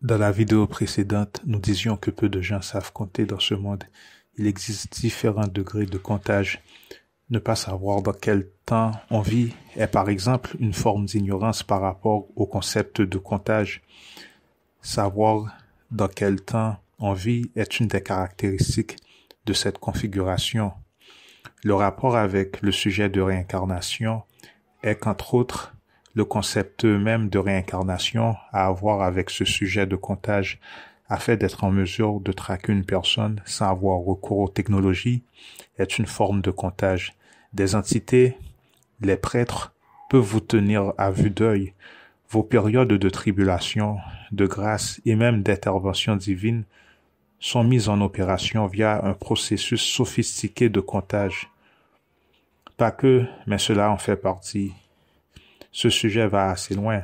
Dans la vidéo précédente, nous disions que peu de gens savent compter dans ce monde. Il existe différents degrés de comptage. Ne pas savoir dans quel temps on vit est par exemple une forme d'ignorance par rapport au concept de comptage. Savoir dans quel temps on vit est une des caractéristiques de cette configuration. Le rapport avec le sujet de réincarnation est qu'entre autres, le concept même de réincarnation a à voir avec ce sujet de comptage afin d'être en mesure de traquer une personne sans avoir recours aux technologies est une forme de comptage. Des entités, les prêtres, peuvent vous tenir à vue d'œil. Vos périodes de tribulation, de grâce et même d'intervention divine sont mises en opération via un processus sophistiqué de comptage. Pas que, mais cela en fait partie. Ce sujet va assez loin.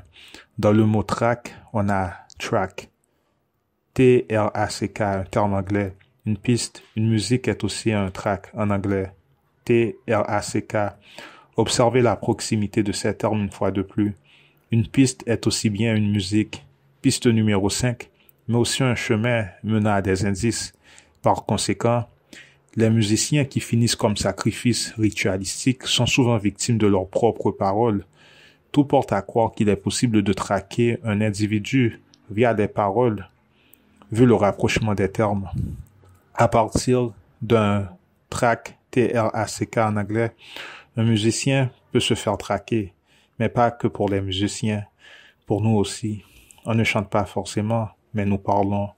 Dans le mot track, on a track. T-R-A-C-K, un terme anglais. Une piste, une musique est aussi un track en anglais. T-R-A-C-K. Observez la proximité de ces termes une fois de plus. Une piste est aussi bien une musique, piste numéro 5, mais aussi un chemin menant à des indices. Par conséquent, les musiciens qui finissent comme sacrifices ritualistiques sont souvent victimes de leurs propres paroles. Tout porte à croire qu'il est possible de traquer un individu via des paroles, vu le rapprochement des termes. À partir d'un track, T-R-A-C-K en anglais, un musicien peut se faire traquer, mais pas que pour les musiciens, pour nous aussi. On ne chante pas forcément, mais nous parlons,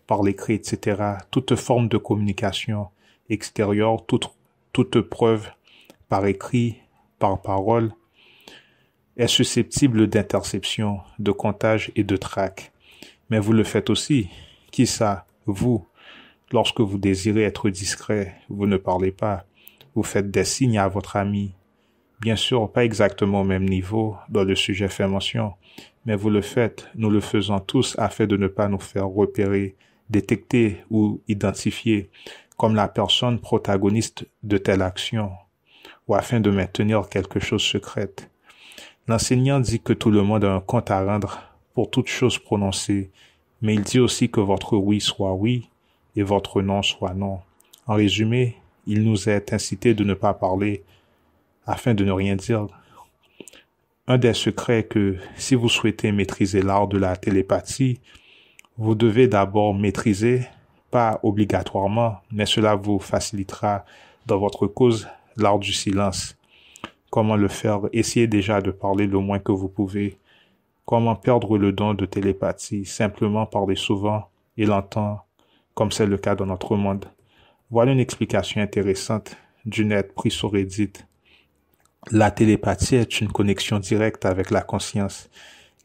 par l'écrit, etc. Toute forme de communication extérieure, toute preuve par écrit, par parole, est susceptible d'interception, de comptage et de traque. Mais vous le faites aussi. Qui ça? Vous. Lorsque vous désirez être discret, vous ne parlez pas. Vous faites des signes à votre ami. Bien sûr, pas exactement au même niveau dont le sujet fait mention, mais vous le faites, nous le faisons tous afin de ne pas nous faire repérer, détecter ou identifier comme la personne protagoniste de telle action, ou afin de maintenir quelque chose secrète. L'enseignant dit que tout le monde a un compte à rendre pour toute chose prononcée, mais il dit aussi que votre oui soit oui et votre non soit non. En résumé, il nous est incité de ne pas parler afin de ne rien dire. Un des secrets est que si vous souhaitez maîtriser l'art de la télépathie, vous devez d'abord maîtriser, pas obligatoirement, mais cela vous facilitera dans votre cause l'art du silence. Comment le faire? Essayez déjà de parler le moins que vous pouvez. Comment perdre le don de télépathie? Simplement parler souvent et longtemps, comme c'est le cas dans notre monde. Voilà une explication intéressante du net pris sur Reddit. La télépathie est une connexion directe avec la conscience.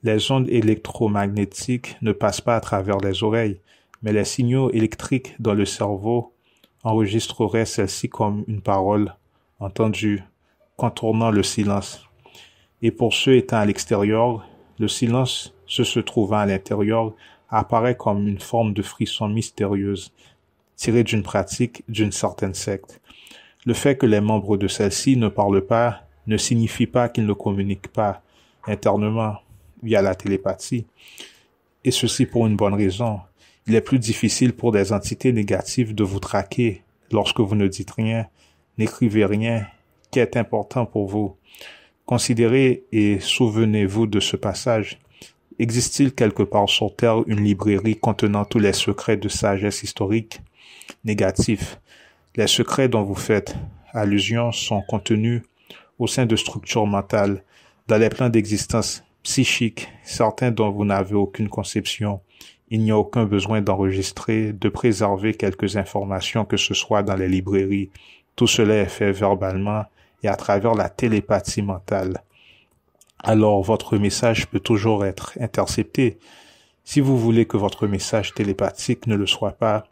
Les ondes électromagnétiques ne passent pas à travers les oreilles, mais les signaux électriques dans le cerveau enregistreraient celle-ci comme une parole entendue, contournant le silence. Et pour ceux étant à l'extérieur, le silence, ceux se trouvant à l'intérieur, apparaît comme une forme de frisson mystérieuse, tirée d'une pratique d'une certaine secte. Le fait que les membres de celle-ci ne parlent pas ne signifie pas qu'ils ne communiquent pas internement via la télépathie. Et ceci pour une bonne raison. Il est plus difficile pour des entités négatives de vous traquer lorsque vous ne dites rien, n'écrivez rien, qui est important pour vous. Considérez et souvenez-vous de ce passage. Existe-t-il quelque part sur Terre une librairie contenant tous les secrets de sagesse historique négatifs? Les secrets dont vous faites allusion sont contenus au sein de structures mentales, dans les plans d'existence psychique, certains dont vous n'avez aucune conception. Il n'y a aucun besoin d'enregistrer, de préserver quelques informations que ce soit dans les librairies. Tout cela est fait verbalement et à travers la télépathie mentale. Alors votre message peut toujours être intercepté. Si vous voulez que votre message télépathique ne le soit pas,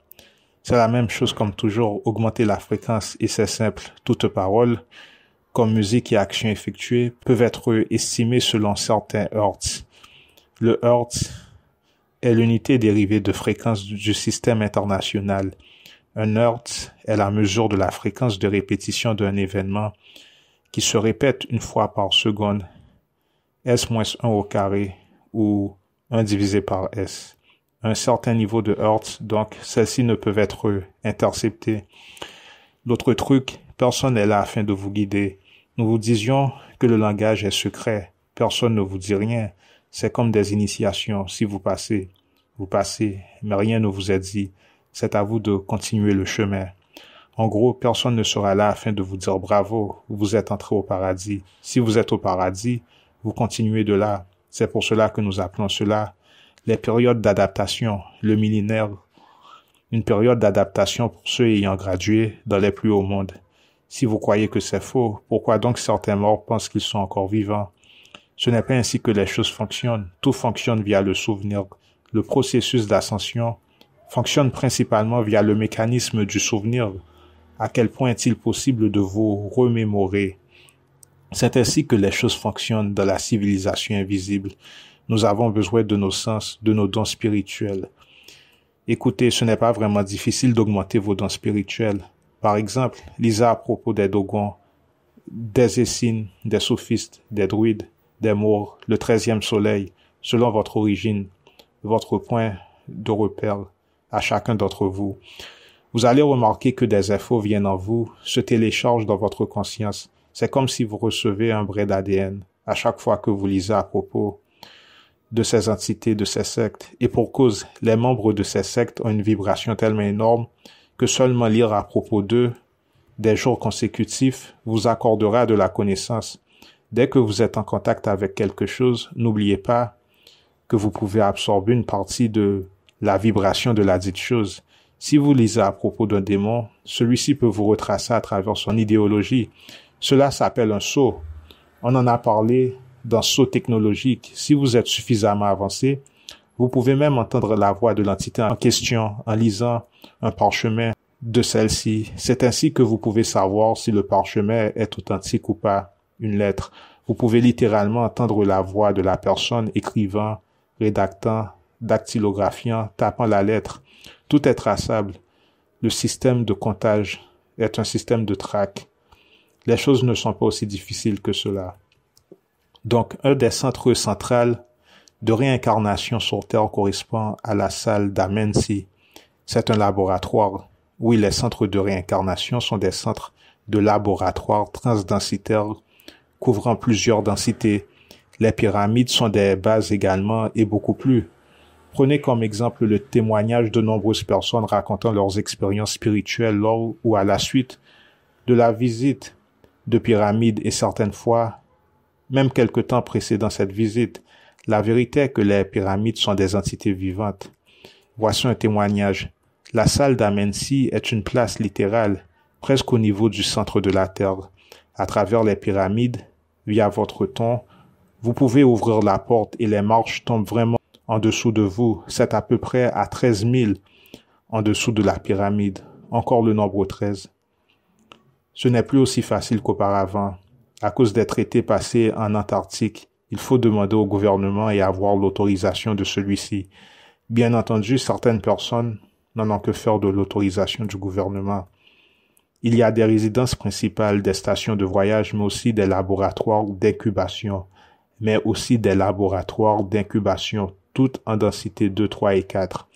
c'est la même chose comme toujours, augmenter la fréquence et c'est simple. Toute parole, comme musique et action effectuée, peuvent être estimées selon certains hertz. Le hertz est l'unité dérivée de fréquence du système international. Un hertz est la mesure de la fréquence de répétition d'un événement qui se répète une fois par seconde. S-1 au carré ou 1 divisé par S. à un certain niveau de Hertz, donc celles-ci ne peuvent être interceptées. L'autre truc, personne n'est là afin de vous guider. Nous vous disions que le langage est secret. Personne ne vous dit rien. C'est comme des initiations. Si vous passez, mais rien ne vous est dit. C'est à vous de continuer le chemin. En gros, personne ne sera là afin de vous dire bravo, vous êtes entré au paradis. Si vous êtes au paradis, vous continuez de là. C'est pour cela que nous appelons cela les périodes d'adaptation, le millénaire, une période d'adaptation pour ceux ayant gradué dans les plus hauts mondes. Si vous croyez que c'est faux, pourquoi donc certains morts pensent qu'ils sont encore vivants? Ce n'est pas ainsi que les choses fonctionnent. Tout fonctionne via le souvenir. Le processus d'ascension fonctionne principalement via le mécanisme du souvenir. À quel point est-il possible de vous remémorer? C'est ainsi que les choses fonctionnent dans la civilisation invisible. Nous avons besoin de nos sens, de nos dons spirituels. Écoutez, ce n'est pas vraiment difficile d'augmenter vos dons spirituels. Par exemple, lisez à propos des Dogons, des Essènes, des sophistes, des druides, des Maures, le 13e soleil, selon votre origine, votre point de repère à chacun d'entre vous. Vous allez remarquer que des infos viennent en vous, se téléchargent dans votre conscience. C'est comme si vous recevez un brin d'ADN à chaque fois que vous lisez à propos de ces entités, de ces sectes. Et pour cause, les membres de ces sectes ont une vibration tellement énorme que seulement lire à propos d'eux des jours consécutifs vous accordera de la connaissance. Dès que vous êtes en contact avec quelque chose, n'oubliez pas que vous pouvez absorber une partie de la vibration de la dite chose. Si vous lisez à propos d'un démon, celui-ci peut vous retracer à travers son idéologie. Cela s'appelle un saut. On en a parlé dans saut technologique. Si vous êtes suffisamment avancé, vous pouvez même entendre la voix de l'entité en question en lisant un parchemin de celle-ci. C'est ainsi que vous pouvez savoir si le parchemin est authentique ou pas. Une lettre. Vous pouvez littéralement entendre la voix de la personne écrivant, rédactant, dactylographiant, tapant la lettre. Tout est traçable. Le système de comptage est un système de track. Les choses ne sont pas aussi difficiles que cela. Donc, un des centres centrales de réincarnation sur Terre correspond à la salle d'Amensi. C'est un laboratoire. Oui, les centres de réincarnation sont des centres de laboratoire transdensitaires couvrant plusieurs densités. Les pyramides sont des bases également et beaucoup plus. Prenez comme exemple le témoignage de nombreuses personnes racontant leurs expériences spirituelles lors ou à la suite de la visite de pyramides et certaines fois, même quelque temps précédant cette visite. La vérité est que les pyramides sont des entités vivantes. Voici un témoignage. La salle d'Amensi est une place littérale, presque au niveau du centre de la Terre. À travers les pyramides, via votre ton, vous pouvez ouvrir la porte et les marches tombent vraiment en dessous de vous. C'est à peu près à 13 000 en dessous de la pyramide. Encore le nombre 13. Ce n'est plus aussi facile qu'auparavant. À cause des traités passés en Antarctique, il faut demander au gouvernement et avoir l'autorisation de celui-ci. Bien entendu, certaines personnes n'en ont que faire de l'autorisation du gouvernement. Il y a des résidences principales, des stations de voyage, mais aussi des laboratoires d'incubation, toutes en densité 2, 3 et 4.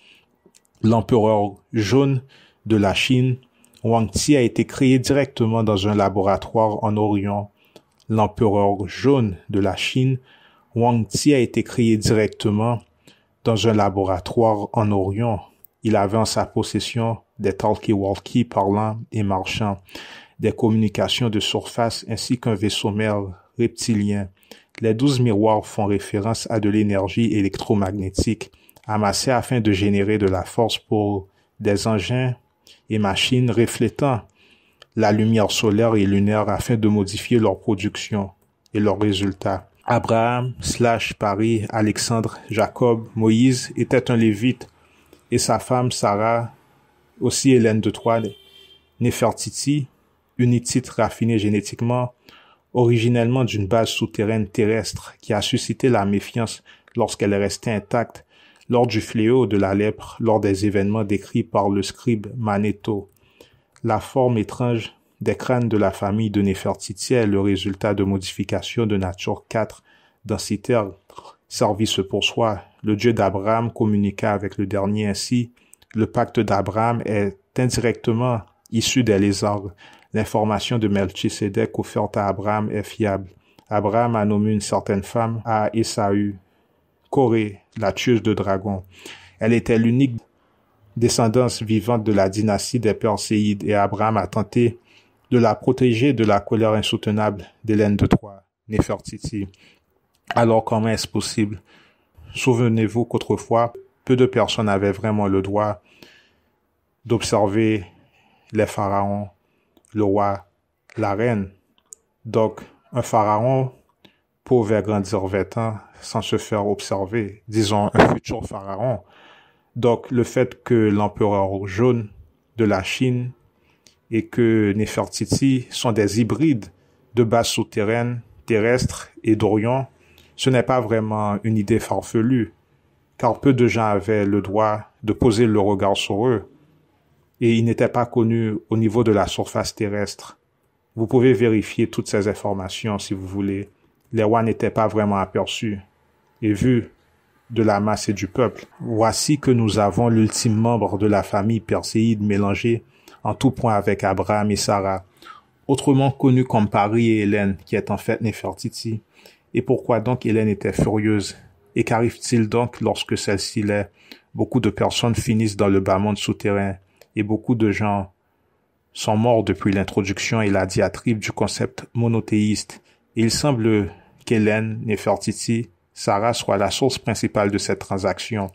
L'empereur jaune de la Chine, Wang Ti, a été créé directement dans un laboratoire en Orient. L'empereur jaune de la Chine, Wang Ti, a été créé directement dans un laboratoire en Orient. Il avait en sa possession des talkie-walkie parlants et marchants, des communications de surface ainsi qu'un vaisseau mère reptilien. Les 12 miroirs font référence à de l'énergie électromagnétique amassée afin de générer de la force pour des engins et machines reflétant la lumière solaire et lunaire afin de modifier leur production et leurs résultats. Abraham, Paris, Alexandre, Jacob, Moïse était un lévite et sa femme Sarah, aussi Hélène de Troie, Néfertiti, une hittite raffinée génétiquement, originellement d'une base souterraine terrestre qui a suscité la méfiance lorsqu'elle est restée intacte lors du fléau de la lèpre, lors des événements décrits par le scribe Manetho. La forme étrange des crânes de la famille de Néfertiti est le résultat de modifications de nature 4 densitaire service pour soi. Le Dieu d'Abraham communiqua avec le dernier ainsi. Le pacte d'Abraham est indirectement issu d'Éléazar. L'information de Melchisédek offerte à Abraham est fiable. Abraham a nommé une certaine femme à Ésaü, Corée, la tueuse de dragons. Elle était l'unique descendance vivante de la dynastie des Perséides et Abraham a tenté de la protéger de la colère insoutenable d'Hélène de Troie, Néfertiti. Alors comment est-ce possible? Souvenez-vous qu'autrefois, peu de personnes avaient vraiment le droit d'observer les pharaons, le roi, la reine. Donc, un pharaon pouvait grandir 20 ans sans se faire observer, disons un futur pharaon. Donc, le fait que l'empereur jaune de la Chine et que Néfertiti sont des hybrides de base souterraine, terrestre et d'Orient, ce n'est pas vraiment une idée farfelue, car peu de gens avaient le droit de poser le regard sur eux, et ils n'étaient pas connus au niveau de la surface terrestre. Vous pouvez vérifier toutes ces informations si vous voulez. Les rois n'étaient pas vraiment aperçus et vus de la masse et du peuple. Voici que nous avons l'ultime membre de la famille perséide mélangé en tout point avec Abraham et Sarah, autrement connus comme Paris et Hélène, qui est en fait Néfertiti. Et pourquoi donc Hélène était furieuse? Et qu'arrive-t-il donc lorsque celle-ci l'est? Beaucoup de personnes finissent dans le bas monde souterrain et beaucoup de gens sont morts depuis l'introduction et la diatribe du concept monothéiste. Et il semble qu'Hélène, Néfertiti, Sarah soit la source principale de cette transaction.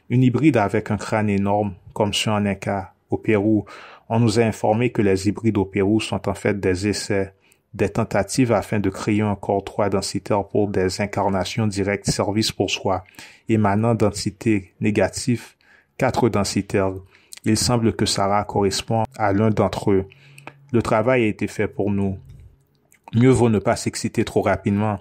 Une hybride avec un crâne énorme, comme ceux en Inca, au Pérou. On nous a informé que les hybrides au Pérou sont en fait des essais, des tentatives afin de créer un corps 3 densitaire pour des incarnations directes service pour soi, émanant d'entités négatives 4 densitaires. Il semble que Sarah correspond à l'un d'entre eux. Le travail a été fait pour nous. Mieux vaut ne pas s'exciter trop rapidement.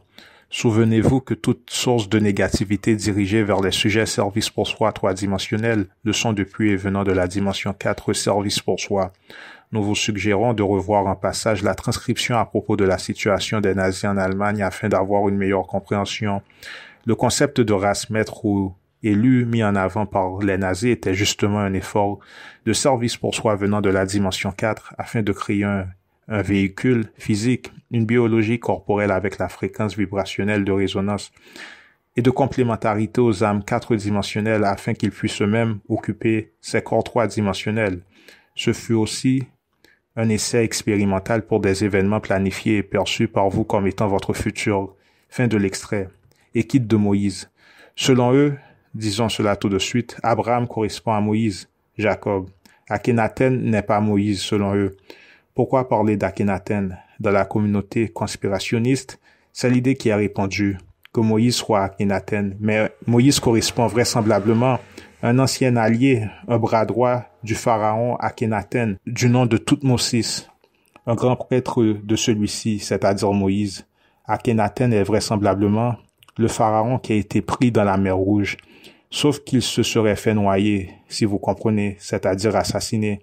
Souvenez-vous que toute source de négativité dirigée vers les sujets service pour soi 3-dimensionnels le sont depuis et venant de la dimension 4 service pour soi. Nous vous suggérons de revoir en passage la transcription à propos de la situation des nazis en Allemagne afin d'avoir une meilleure compréhension. Le concept de race maître ou élu mis en avant par les nazis était justement un effort de service pour soi venant de la dimension 4 afin de créer un véhicule physique, une biologie corporelle avec la fréquence vibrationnelle de résonance et de complémentarité aux âmes 4-dimensionnelles afin qu'ils puissent eux-mêmes occuper ces corps 3-dimensionnels. Ce fut aussi un essai expérimental pour des événements planifiés et perçus par vous comme étant votre futur. Fin de l'extrait. Équide de Moïse. Selon eux, disons cela tout de suite, Abraham correspond à Moïse, Jacob. Akhenaten n'est pas Moïse selon eux. Pourquoi parler d'Akhenaten? Dans la communauté conspirationniste, c'est l'idée qui est répandue, que Moïse soit Akhenaten. Mais Moïse correspond vraisemblablement à un ancien allié, un bras droit du pharaon Akhenaten, du nom de Toutmosis, un grand prêtre de celui-ci, c'est-à-dire Moïse. Akhenaten est vraisemblablement le pharaon qui a été pris dans la mer Rouge, sauf qu'il se serait fait noyer, si vous comprenez, c'est-à-dire assassiné.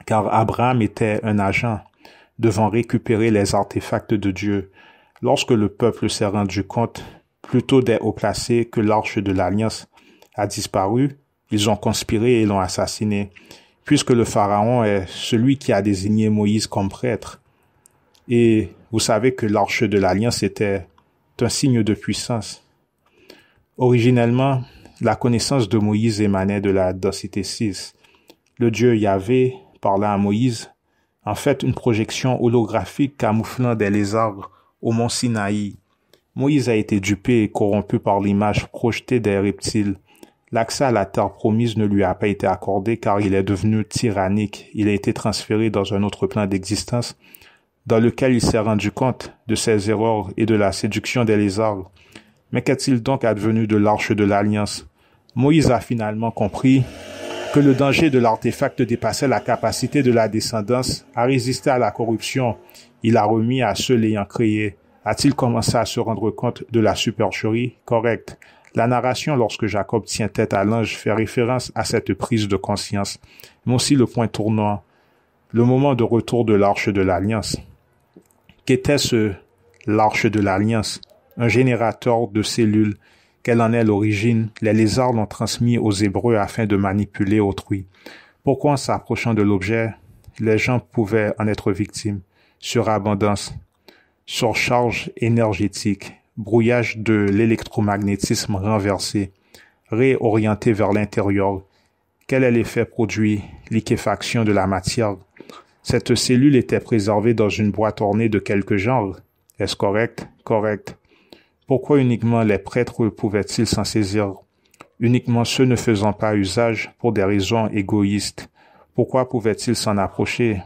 Car Abraham était un agent devant récupérer les artefacts de Dieu. Lorsque le peuple s'est rendu compte, plutôt des hauts placés, que l'arche de l'Alliance a disparu, ils ont conspiré et l'ont assassiné, puisque le pharaon est celui qui a désigné Moïse comme prêtre. Et vous savez que l'arche de l'Alliance était un signe de puissance. Originellement, la connaissance de Moïse émanait de la densité 6. Le Dieu Yahvé parla à Moïse, en fait une projection holographique camouflant des lézards au mont Sinaï. Moïse a été dupé et corrompu par l'image projetée des reptiles. L'accès à la terre promise ne lui a pas été accordé car il est devenu tyrannique. Il a été transféré dans un autre plan d'existence dans lequel il s'est rendu compte de ses erreurs et de la séduction des lézards. Mais qu'est-il donc advenu de l'arche de l'Alliance? Moïse a finalement compris que le danger de l'artefact dépassait la capacité de la descendance à résister à la corruption. Il a remis à ceux l'ayant créé. A-t-il commencé à se rendre compte de la supercherie? Correct. La narration lorsque Jacob tient tête à l'ange fait référence à cette prise de conscience, mais aussi le point tournant, le moment de retour de l'arche de l'Alliance. Qu'était-ce l'arche de l'Alliance? Un générateur de cellules Quelle en est l'origine? Les lézards l'ont transmis aux Hébreux afin de manipuler autrui. Pourquoi en s'approchant de l'objet, les gens pouvaient en être victimes? Surabondance, surcharge énergétique, brouillage de l'électromagnétisme renversé, réorienté vers l'intérieur. Quel est l'effet produit? Liquéfaction de la matière. Cette cellule était préservée dans une boîte ornée de quelque genre. Est-ce correct? Correct. Pourquoi uniquement les prêtres pouvaient-ils s'en saisir? Uniquement ceux ne faisant pas usage pour des raisons égoïstes. Pourquoi pouvaient-ils s'en approcher?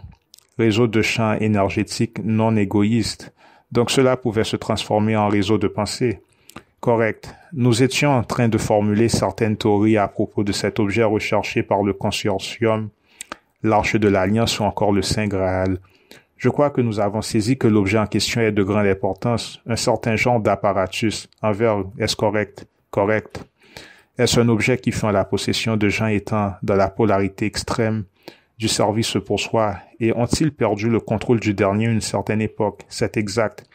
Réseau de champs énergétiques non égoïstes. Donc cela pouvait se transformer en réseau de pensée. Correct. Nous étions en train de formuler certaines théories à propos de cet objet recherché par le consortium, l'Arche de l'Alliance ou encore le Saint Graal. Je crois que nous avons saisi que l'objet en question est de grande importance, un certain genre d'apparatus. En verre, est-ce correct? Correct. Est-ce un objet qui fait en la possession de gens étant dans la polarité extrême du service pour soi et ont-ils perdu le contrôle du dernier à une certaine époque? C'est exact.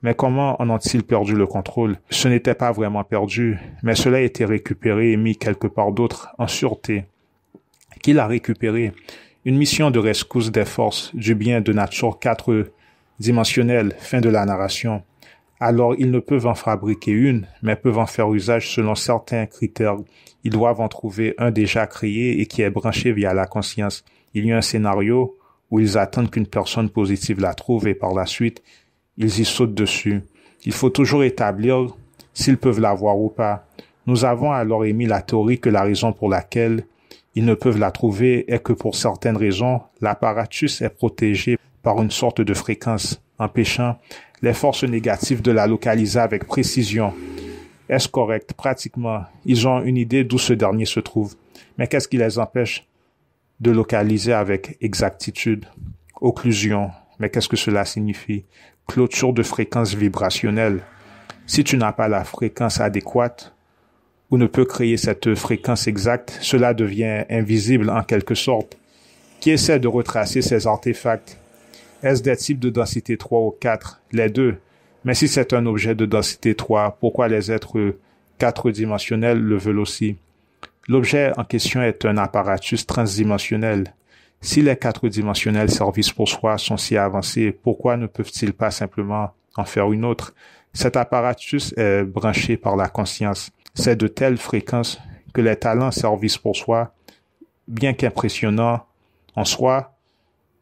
Mais comment en ont-ils perdu le contrôle? Ce n'était pas vraiment perdu, mais cela a été récupéré et mis quelque part d'autre en sûreté. Qui l'a récupéré? Une mission de rescousse des forces du bien de nature 4-dimensionnelle, fin de la narration. Alors ils ne peuvent en fabriquer une, mais peuvent en faire usage selon certains critères. Ils doivent en trouver un déjà créé et qui est branché via la conscience. Il y a un scénario où ils attendent qu'une personne positive la trouve et par la suite, ils y sautent dessus. Il faut toujours établir s'ils peuvent l'avoir ou pas. Nous avons alors émis la théorie que la raison pour laquelle ils ne peuvent la trouver est que pour certaines raisons, l'apparatus est protégé par une sorte de fréquence, empêchant les forces négatives de la localiser avec précision. Est-ce correct? Pratiquement, ils ont une idée d'où ce dernier se trouve. Mais qu'est-ce qui les empêche de localiser avec exactitude? Occlusion. Mais qu'est-ce que cela signifie? Clôture de fréquence vibrationnelle. Si tu n'as pas la fréquence adéquate, ou ne peut créer cette fréquence exacte, cela devient invisible en quelque sorte. Qui essaie de retracer ces artefacts? Est-ce des types de densité 3 ou 4? Les deux. Mais si c'est un objet de densité 3, pourquoi les êtres 4-dimensionnels le veulent aussi? L'objet en question est un apparatus transdimensionnel. Si les 4-dimensionnels services pour soi sont si avancés, pourquoi ne peuvent-ils pas simplement en faire une autre? Cet apparatus est branché par la conscience. C'est de telles fréquences que les talents services pour soi, bien qu'impressionnants en soi,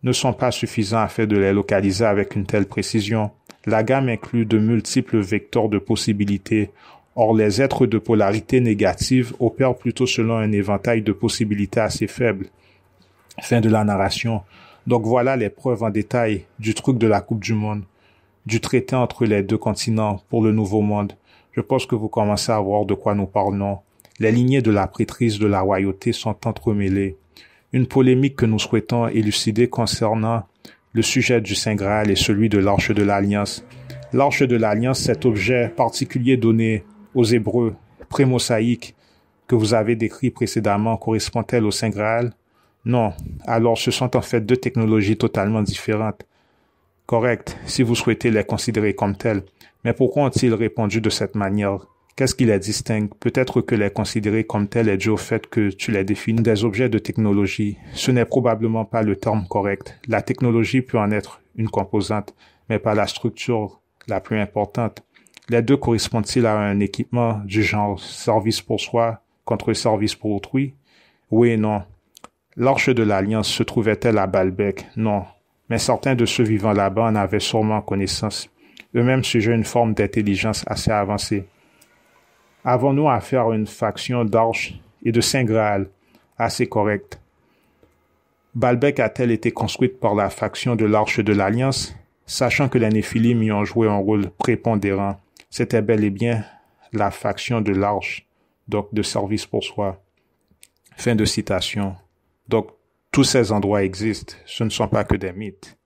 ne sont pas suffisants afin de les localiser avec une telle précision. La gamme inclut de multiples vecteurs de possibilités. Or, les êtres de polarité négative opèrent plutôt selon un éventail de possibilités assez faible. Fin de la narration. Donc voilà les preuves en détail du truc de la Coupe du Monde, du traité entre les deux continents pour le Nouveau Monde. Je pense que vous commencez à voir de quoi nous parlons. Les lignées de la prêtrise de la royauté sont entremêlées. Une polémique que nous souhaitons élucider concernant le sujet du Saint Graal et celui de l'Arche de l'Alliance. L'Arche de l'Alliance, cet objet particulier donné aux Hébreux, pré-mosaïque, que vous avez décrit précédemment, correspond-elle au Saint Graal? Non. Alors ce sont en fait deux technologies totalement différentes. Correct, si vous souhaitez les considérer comme telles. Mais pourquoi ont-ils répondu de cette manière? Qu'est-ce qui les distingue? Peut-être que les considérer comme tels est dû au fait que tu les définis des objets de technologie. Ce n'est probablement pas le terme correct. La technologie peut en être une composante, mais pas la structure la plus importante. Les deux correspondent-ils à un équipement du genre service pour soi contre service pour autrui? Oui et non. L'Arche de l'Alliance se trouvait-elle à Baalbek? Non. Mais certains de ceux vivant là-bas en avaient sûrement connaissance. Eux-mêmes sujeient une forme d'intelligence assez avancée. Avons-nous affaire à une faction d'Arche et de Saint Graal assez correcte? Baalbek a-t-elle été construite par la faction de l'Arche de l'Alliance, sachant que les Néphilim y ont joué un rôle prépondérant? C'était bel et bien la faction de l'Arche, donc de service pour soi. Fin de citation. Donc, tous ces endroits existent, ce ne sont pas que des mythes.